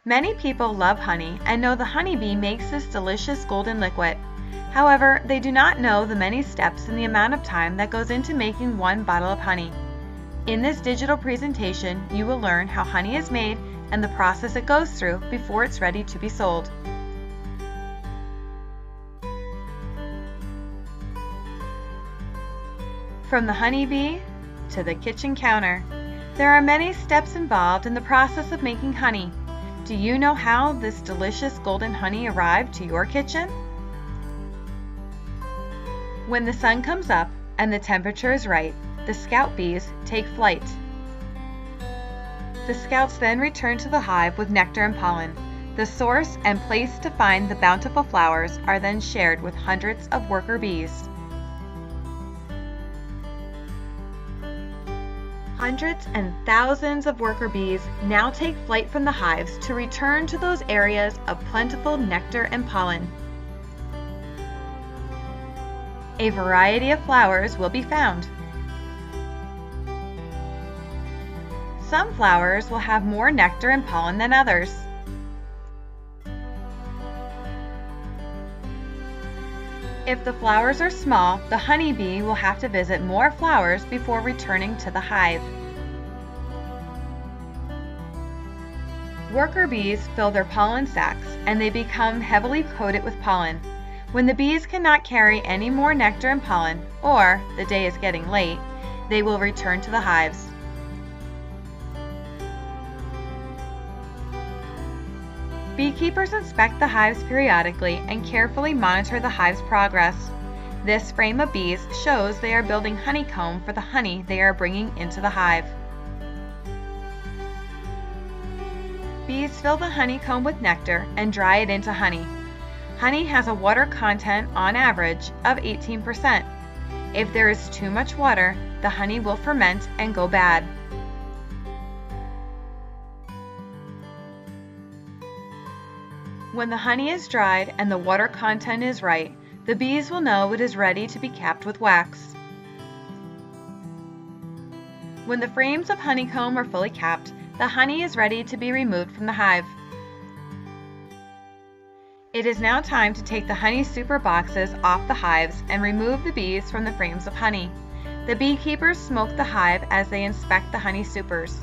Many people love honey and know the honeybee makes this delicious golden liquid. However, they do not know the many steps and the amount of time that goes into making one bottle of honey. In this digital presentation, you will learn how honey is made and the process it goes through before it's ready to be sold. From the honeybee to the kitchen counter, there are many steps involved in the process of making honey. Do you know how this delicious golden honey arrived to your kitchen? When the sun comes up and the temperature is right, the scout bees take flight. The scouts then return to the hive with nectar and pollen. The source and place to find the bountiful flowers are then shared with hundreds of worker bees. Hundreds and thousands of worker bees now take flight from the hives to return to those areas of plentiful nectar and pollen. A variety of flowers will be found. Some flowers will have more nectar and pollen than others. If the flowers are small, the honeybee will have to visit more flowers before returning to the hive. Worker bees fill their pollen sacs and they become heavily coated with pollen. When the bees cannot carry any more nectar and pollen, or the day is getting late, they will return to the hives. Beekeepers inspect the hives periodically and carefully monitor the hive's progress. This frame of bees shows they are building honeycomb for the honey they are bringing into the hive. Bees fill the honeycomb with nectar and dry it into honey. Honey has a water content on average of 18%. If there is too much water, the honey will ferment and go bad. When the honey is dried and the water content is right, the bees will know it is ready to be capped with wax. When the frames of honeycomb are fully capped, the honey is ready to be removed from the hive. It is now time to take the honey super boxes off the hives and remove the bees from the frames of honey. The beekeepers smoke the hive as they inspect the honey supers.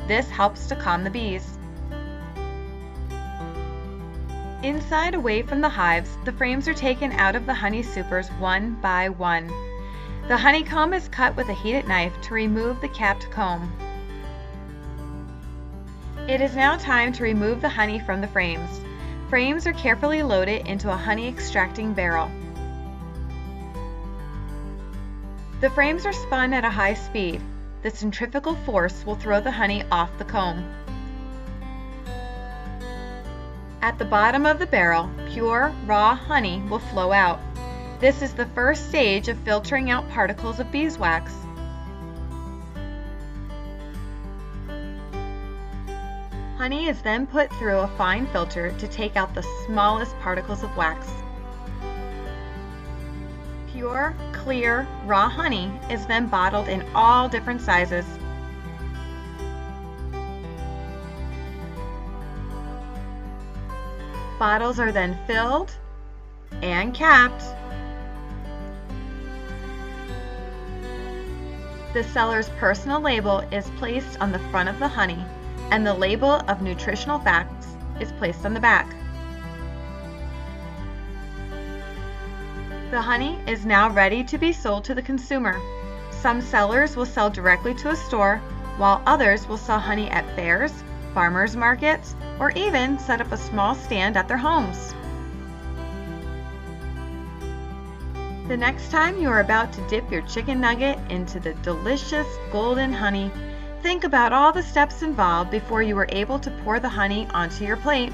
This helps to calm the bees. Inside, away from the hives, the frames are taken out of the honey supers one by one. The honeycomb is cut with a heated knife to remove the capped comb. It is now time to remove the honey from the frames. Frames are carefully loaded into a honey extracting barrel. The frames are spun at a high speed. The centrifugal force will throw the honey off the comb. At the bottom of the barrel, pure, raw honey will flow out. This is the first stage of filtering out particles of beeswax. Honey is then put through a fine filter to take out the smallest particles of wax. Pure, clear, raw honey is then bottled in all different sizes. Bottles are then filled and capped. The seller's personal label is placed on the front of the honey, and the label of nutritional facts is placed on the back. The honey is now ready to be sold to the consumer. Some sellers will sell directly to a store, while others will sell honey at fairs, farmers markets, or even set up a small stand at their homes. The next time you are about to dip your chicken nugget into the delicious golden honey, think about all the steps involved before you were able to pour the honey onto your plate.